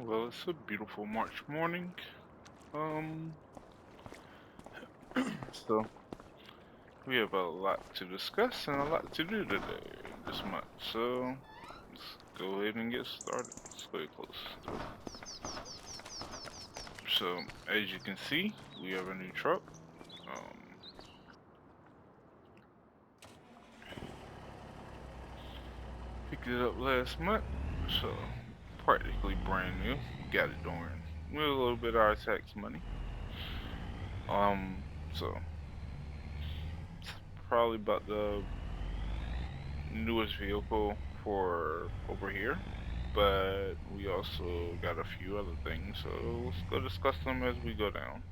Well, it's a beautiful March morning. Um, so we have a lot to discuss and a lot to do today, this month. So let's go ahead and get started. Let's go ahead and close the door. So as you can see, we have a new truck. Um, Picked it up last month, so practically brand new. Got it during with a little bit of our tax money. So it's probably about the newest vehicle for over here, but we also got a few other things, so let's go discuss them as we go down.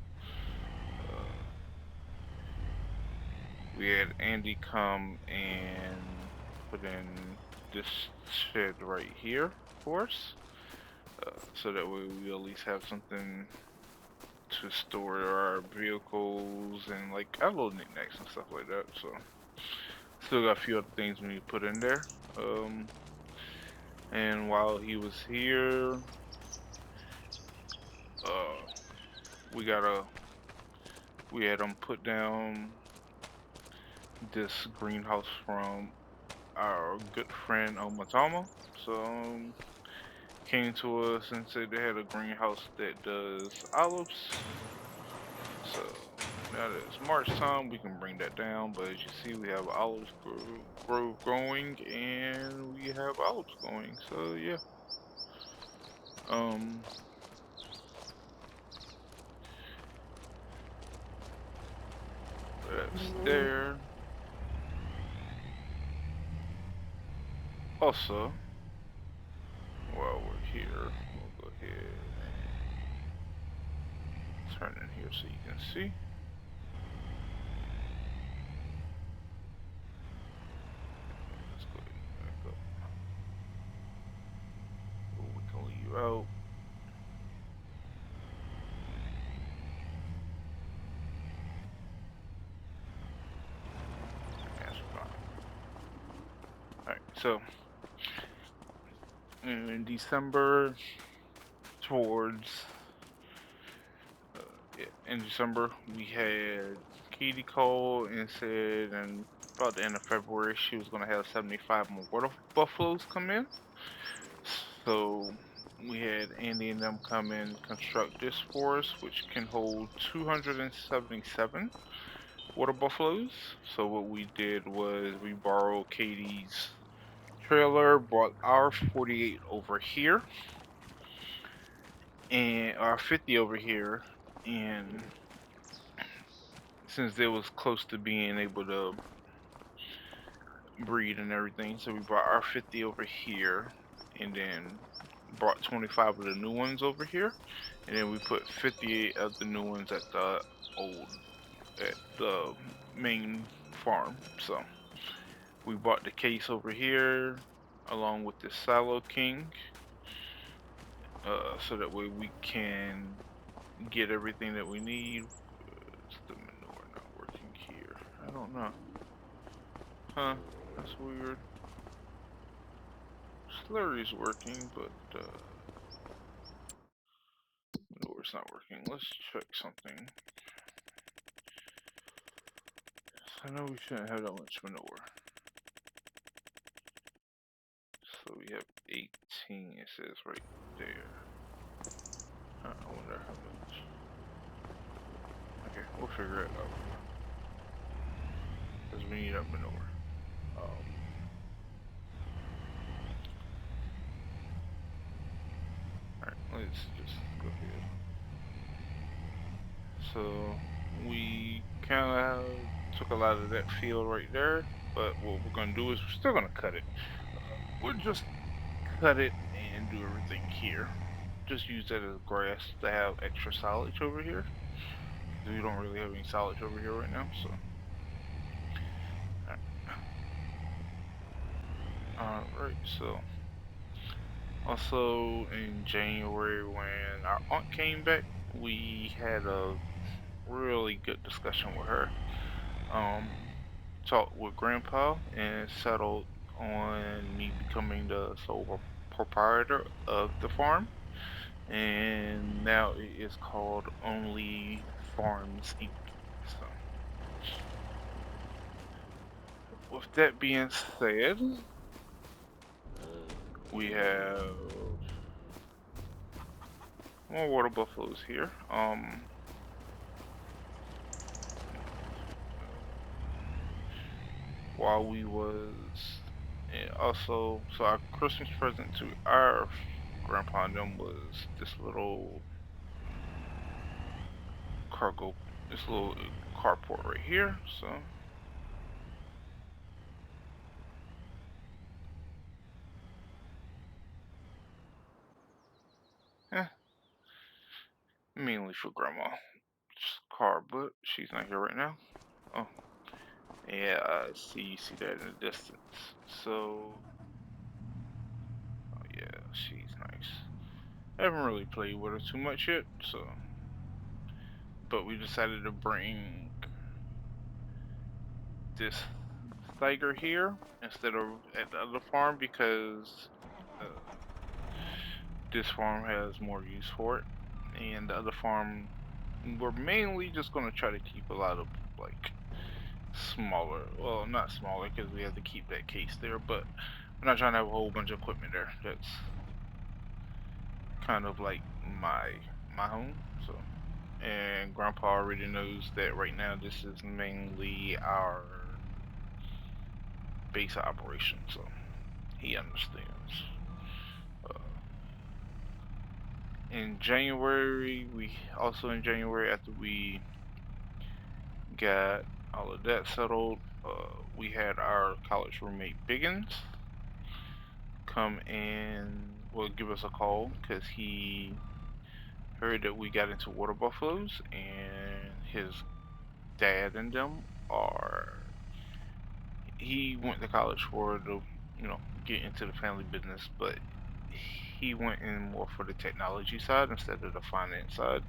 Uh, we had Andy come and put in this shed right here for us, so that way we at least have something to store our vehicles and like our little knickknacks and stuff like that. So still got a few other things we need to put in there. Um, and while he was here, uh, we gotta we had him put down this greenhouse from our good friend Omatama. So came to us and said they had a greenhouse that does olives. So now that it's March time, we can bring that down. But as you see, we have olives grove growing, and we have olives going. So yeah, um, that's there. Also, while we're here, we'll go ahead and turn in here so you can see. Let's go ahead and back up. We can leave out. That's fine. Alright, so in December, towards yeah, in December, we had Katie call and said, and about the end of February, she was gonna have 75 more water buffaloes come in. So we had Andy and them come in construct this for us, which can hold 277 water buffaloes. So what we did was we borrowed Katie's trailer, brought our 48 over here, and our 50 over here, and since they was close to being able to breed and everything, so we brought our 50 over here, and then brought 25 of the new ones over here, and then we put 58 of the new ones at the old at the main farm. So we bought the case over here along with the Silo King, so that way we can get everything that we need. Is the manure not working here? I don't know. Huh? That's weird. Slurry's working, but manure's not working. Let's check something. I know we shouldn't have that much manure. So we have 18, it says right there. I wonder how much. Okay, we'll figure it out. Because we need that manure. Alright, let's just go ahead. So we kind of took a lot of that field right there, but what we're gonna do is we're still gonna cut it. We'll just cut it and do everything here. Just use that as grass to have extra silage over here, because we don't really have any silage over here right now. So, alright. So also in January when our aunt came back, we had a really good discussion with her. Talked with Grandpa and settled on me becoming the sole proprietor of the farm. and now it is called Only Farms Inc. So, with that being said, we have more water buffaloes here. While we was and also, so our Christmas present to our grandpa and them was this little cargo, this little carport right here. So, eh, mainly for grandma's car, but she's not here right now. Oh, yeah, I see. You see that in the distance. So, oh yeah, she's nice. I haven't really played with her too much yet, so, but we decided to bring this tiger here instead of at the other farm because uh, this farm has more use for it, and the other farm we're mainly just gonna try to keep a lot of like smaller. Well, not smaller because we have to keep that case there, but we're not trying to have a whole bunch of equipment there. That's kind of like my home. So, and Grandpa already knows that right now this is mainly our base of operation, so he understands. Uh, in January, we also in January after we got all of that settled, we had our college roommate Biggins come and well give us a call because he heard that we got into water buffaloes and his dad and them are he went to college for the get into the family business, but he went in more for the technology side instead of the finance side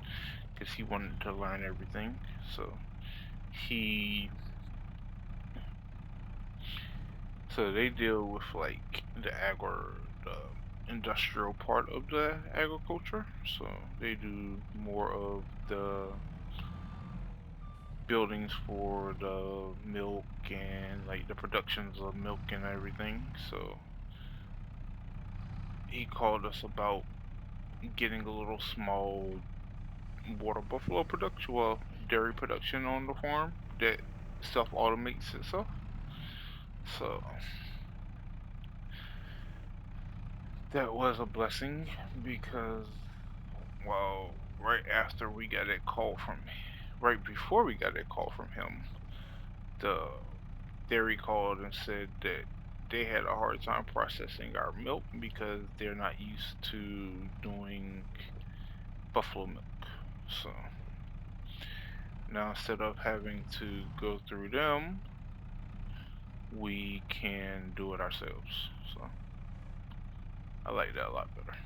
because he wanted to learn everything. So he so they deal with like the industrial part of the agriculture. So they do more of the buildings for the milk and like the productions of milk and everything. So he called us about getting a little small water buffalo production, well, dairy production on the farm that self automates itself. So that was a blessing because, well, right before we got that call from him, the dairy called and said that they had a hard time processing our milk because they're not used to doing buffalo milk. So now instead of having to go through them, we can do it ourselves. So I like that a lot better.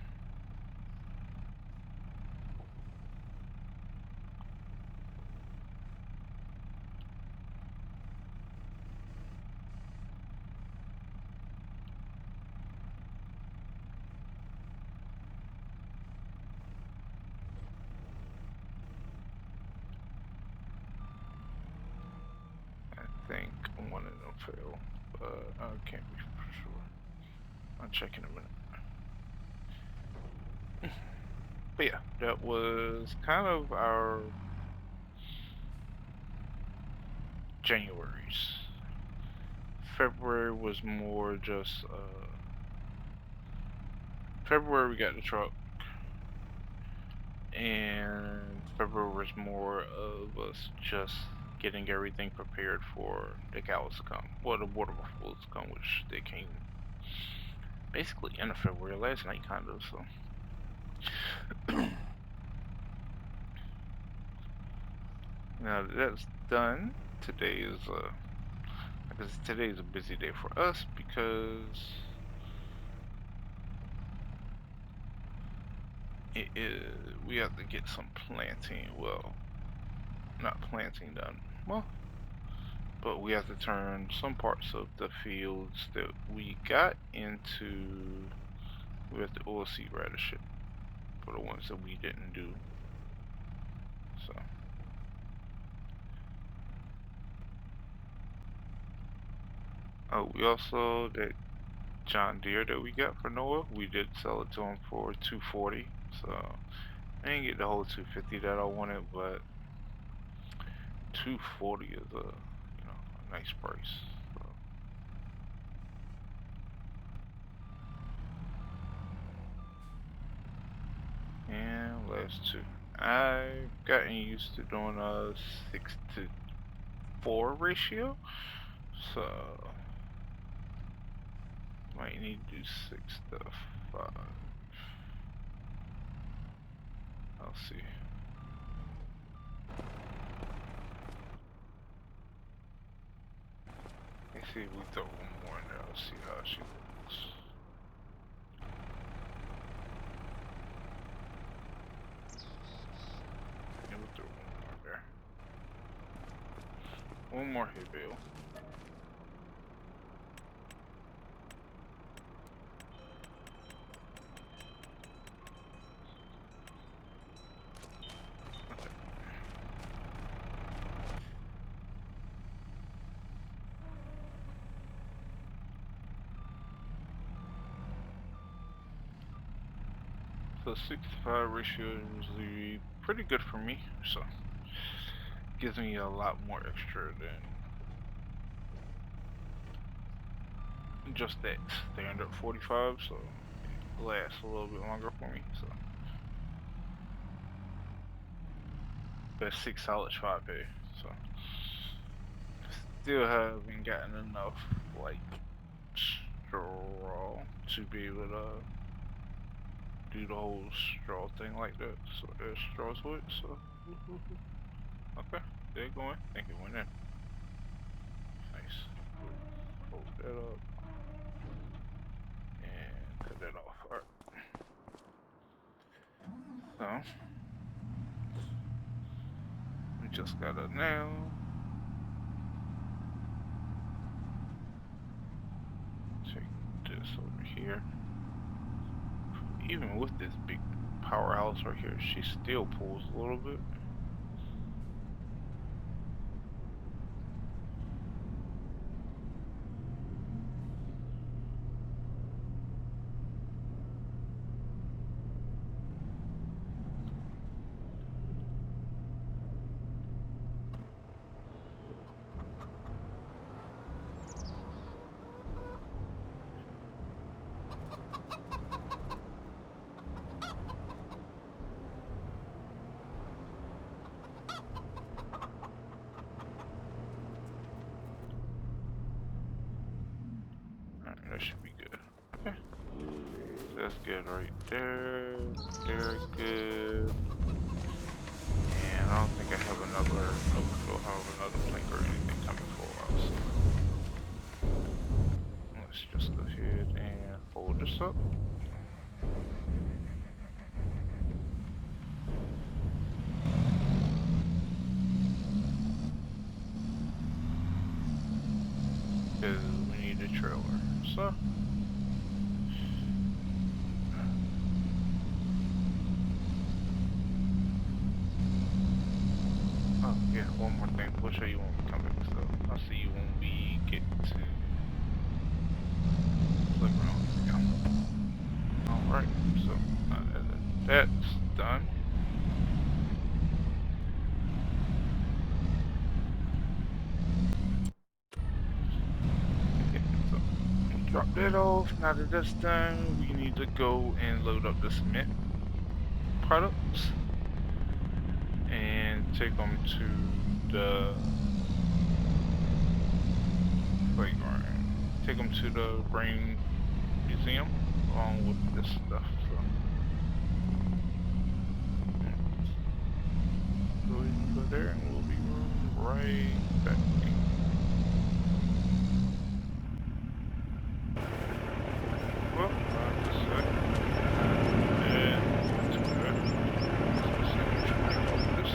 I think one of them failed, but I can't be for sure. I'll check in a minute. But yeah, that was kind of our January's. February was more just February we got the truck, and February was more of us just getting everything prepared for the cows to come. Well, the water buffaloes to come, which they came basically end of February last night, kind of. So now that that's done, today is I guess today is a busy day for us because it is we have to get some planting. Well, not planting done. Well, but we have to turn some parts of the fields that we got into we have to oilseed radish it. for the ones that we didn't do. So. Oh, we also, that John Deere that we got for Noah, we did sell it to him for 240. So I didn't get the whole 250 that I wanted, but 240 is a nice price. So. And last two. I've gotten used to doing a 6-to-4 ratio, so might need to do 6-to-5. I'll see. Let's see if we throw one more in there. I'll see how she looks. Yeah, we'll throw one more there. One more hay bale. So 6-to-5 ratio is usually pretty good for me, so gives me a lot more extra than just that standard 45, so it lasts a little bit longer for me. So that's 6 solid 5A. So still haven't gotten enough like straw to be able to do the whole straw thing like that. So there's straws with it. So okay, they're going. I think it went in. Nice. Fold that up and cut that off. All right. So we just got a nail. Take this over here. Even with this big powerhouse right here, she still pulls a little bit. Alright, that should be good. Okay. That's good right there. They're good. And I don't think I have another, nope, don't have another plank or anything coming for a while, so let's just go ahead and fold this up. Because we need a trailer, so oh yeah, one more thing, we'll show you when we come back, so I'll see you when we get to playground. Yeah. Alright, so that's done. Okay, so drop that off. Now that that's done, we need to go and load up the cement products and take them to the playground. Take them to the brain museum along with this stuff. So go ahead and go there, and we'll be right back. Well, just a sec. And let's go back. Let's see what you think of this.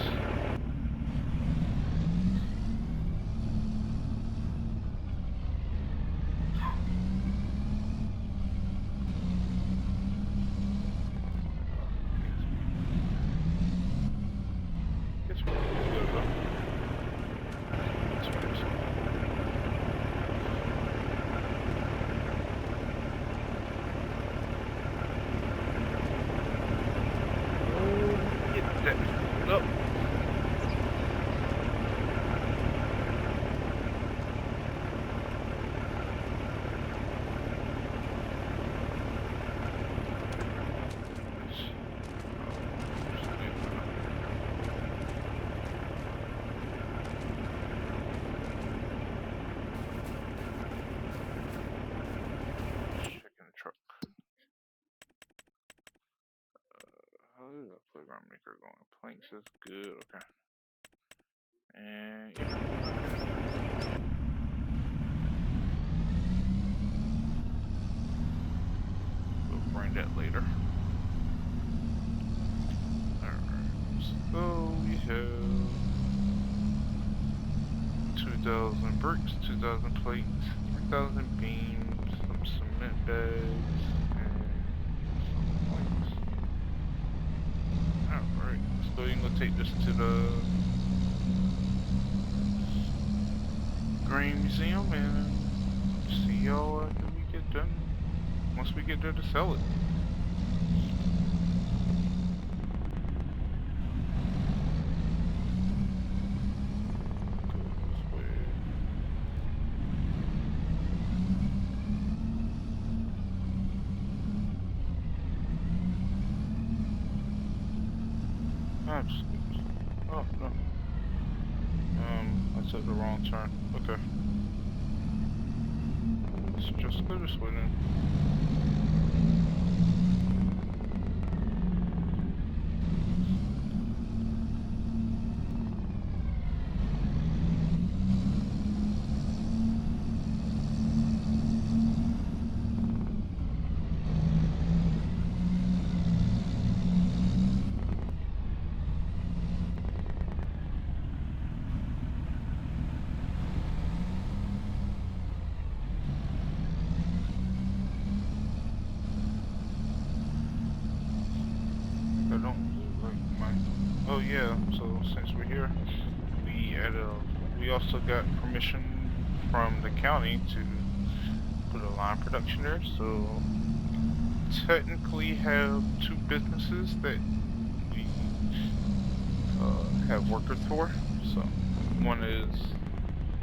playground maker going. Planks is good. Okay. And yeah. We'll bring that later. Alright. So we have 2,000 bricks, 2,000 plates, 3,000 beams, some cement bags, and some planks. Alright, so you can go take this to the Grain Museum and see y'all after we get done. Once we get there to sell it. Oh no. I took the wrong turn. Okay. Let's just go this way then. I don't like mine. Oh yeah, so since we're here, we also got permission from the county to put a line production there, so technically have two businesses that we have workers for. So one is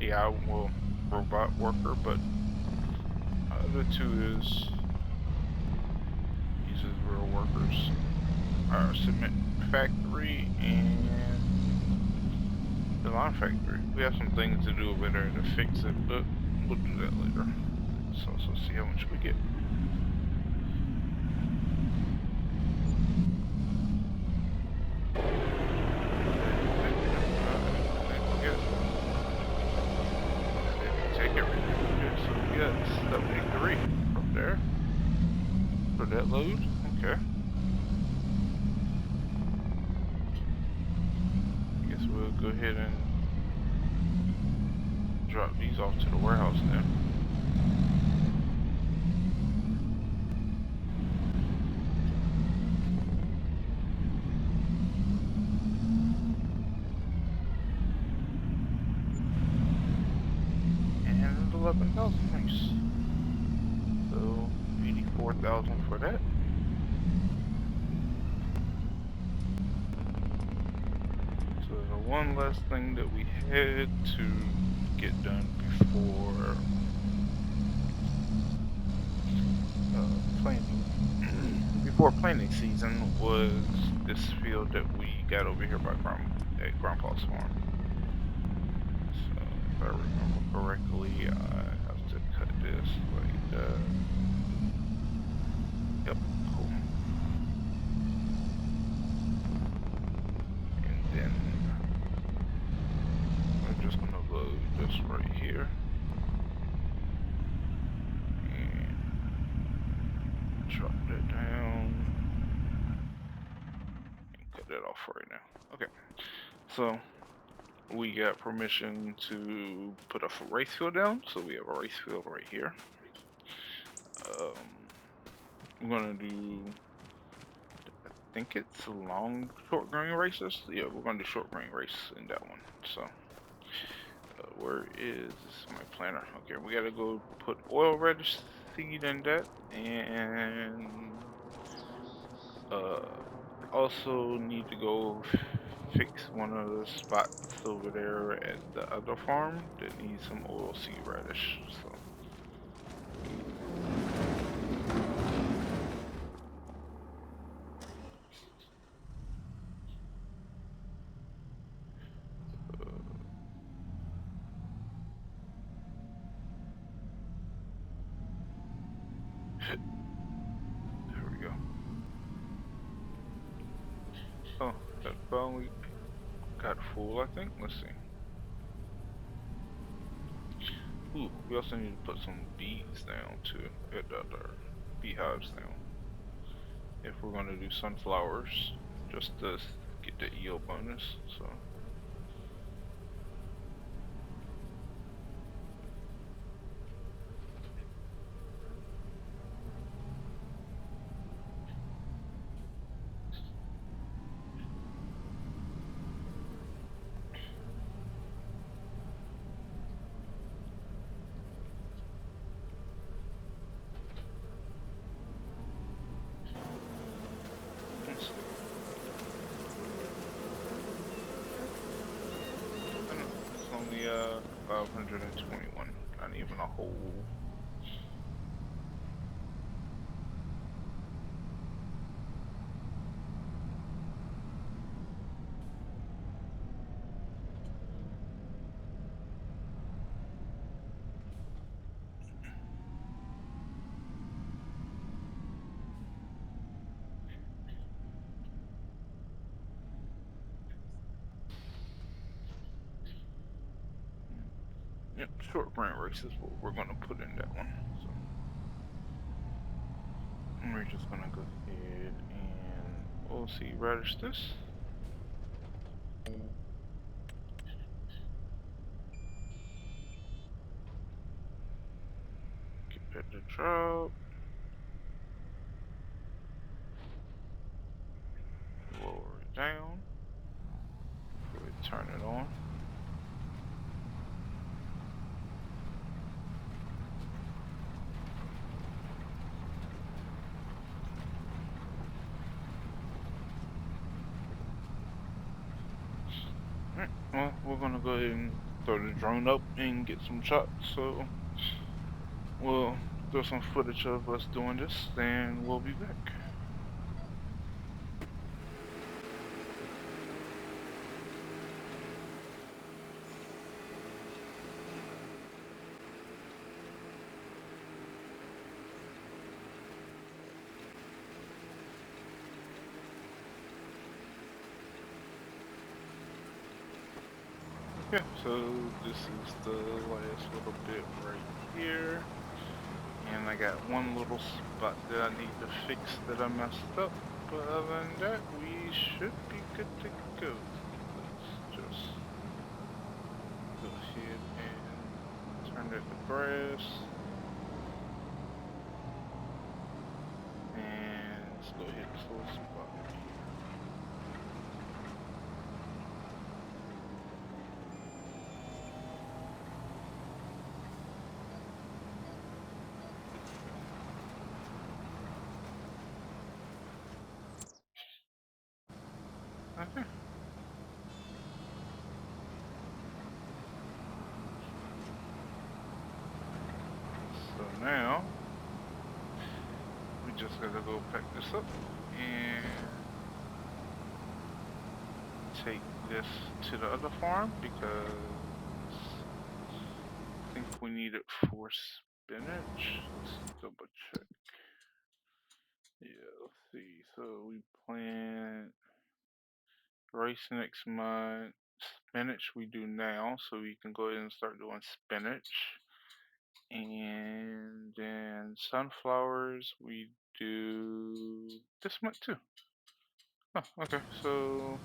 AI, well, robot worker, but the other two uses real workers. Our cement factory and the line factory. We have some things to do over there to fix it, but we'll do that later. So see how much we get. Take everything. Okay, so we got 73 from there for that load. Okay. I guess we'll go ahead and drop these off to the warehouse then. And 11,000, nice. So 84,000 for that. So the one last thing that we had to get done before planting season was this field that we got over here by Grandpa's farm. So if I remember correctly, I have to cut this like that. Yep, cool. And then I'm just gonna load this right here. And drop that down. And cut that off right now. Okay. So we got permission to put a race field down. So we have a race field right here. I'm gonna do, I think it's short grain races. Yeah, we're gonna do short grain race in that one. So, where is my planner? Okay, we gotta go put oil radish seed in that, and also need to go fix one of the spots over there at the other farm that needs some oil seed radish. So. There we go. Oh, that finally got full, I think. Let's see. Ooh, we also need to put some bees down too. Beehives down. If we're gonna do sunflowers, just to get the EO bonus. So, let's see. I know, it's only 521. Not even a whole. Yep, short sprint race is what we're gonna put in that one. So we're just gonna go ahead and we'll see radish this. Get that to drop. Lower it down. Go ahead, turn it on. Alright, well, we're gonna go ahead and throw the drone up and get some shots. So we'll throw some footage of us doing this, and we'll be back. Yeah, so this is the last little bit right here. And I got one little spot that I need to fix that I messed up. But other than that, we should be good to go. Let's just go ahead and turn it to grass. And let's go hit this little spot right here. Okay. So now we just gotta go pack this up and take this to the other farm because I think we need it for spinach. Let's double check. Yeah, let's see. So we plant rice next month. Spinach we do now, so we can go ahead and start doing spinach. And then sunflowers we do this month too. Oh, okay. So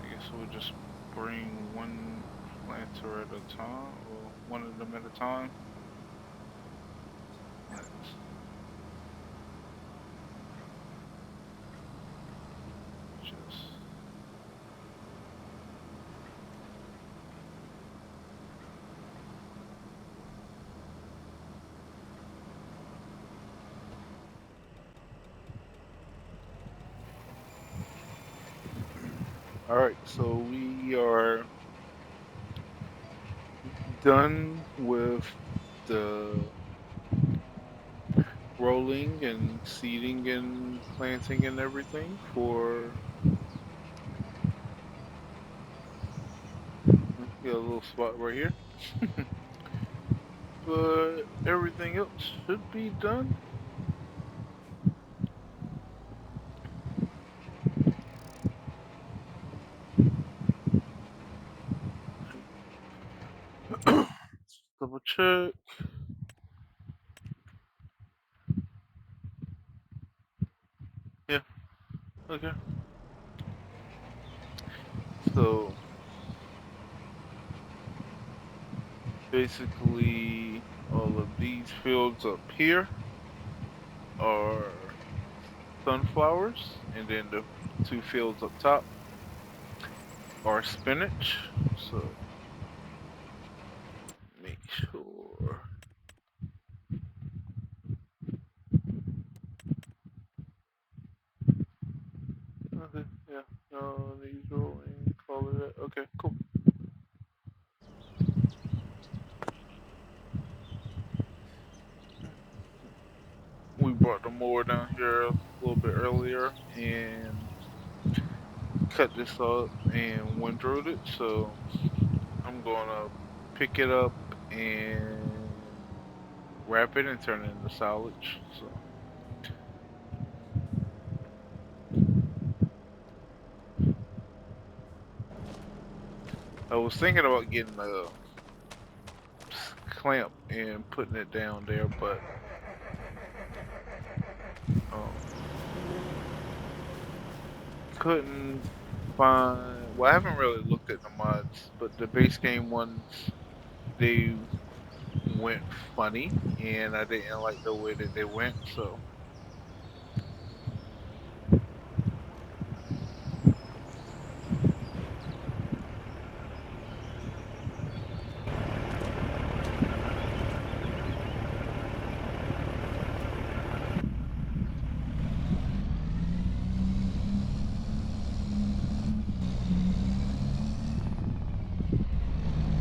I guess we'll just bring one planter at a time, or one of them at a time. Let's just all right. So we are done with the rolling and seeding and planting and everything for got a little spot right here. But everything else should be done. check. Yeah, okay. So basically, all of these fields up here are sunflowers, and then the two fields up top are spinach. So make sure. Okay, yeah. No, these rolling. Color that. Okay, cool. We brought the mower down here a little bit earlier and cut this up and windrowed it. So I'm gonna pick it up and wrap it and turn it into silage. So I was thinking about getting a clamp and putting it down there, but um, couldn't find. Well, I haven't really looked at the mods, but the base game ones they went funny, and I didn't like the way that they went. So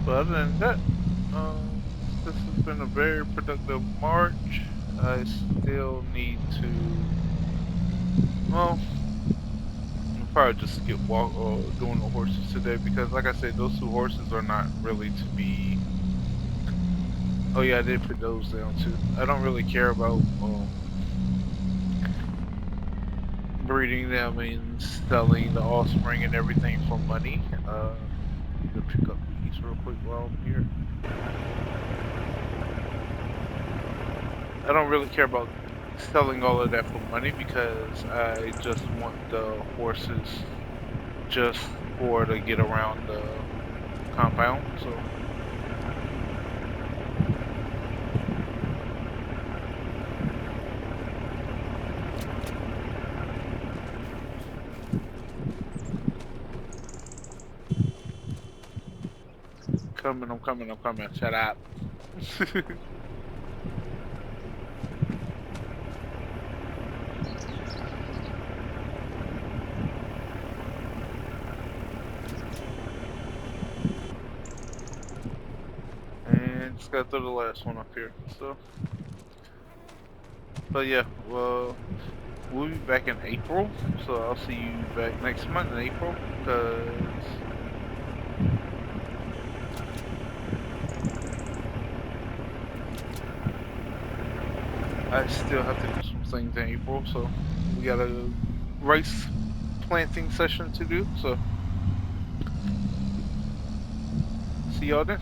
but other than that, this has been a very productive March. I still need to, well, I'll probably just skip walk or doing the horses today because, like I said, those two horses are not really to be. Oh yeah, I did put those down too. I don't really care about breeding them and selling the offspring and everything for money. Need to pick up these real quick while I'm here. I don't really care about selling all of that for money because I just want the horses just for to get around the compound. So coming, I'm coming, I'm coming. Shut up. And just gotta throw the last one up here. So, but yeah, well, we'll be back in April. So I'll see you back next month in April because I still have to do some things in April. So we got a rice planting session to do. So see y'all then.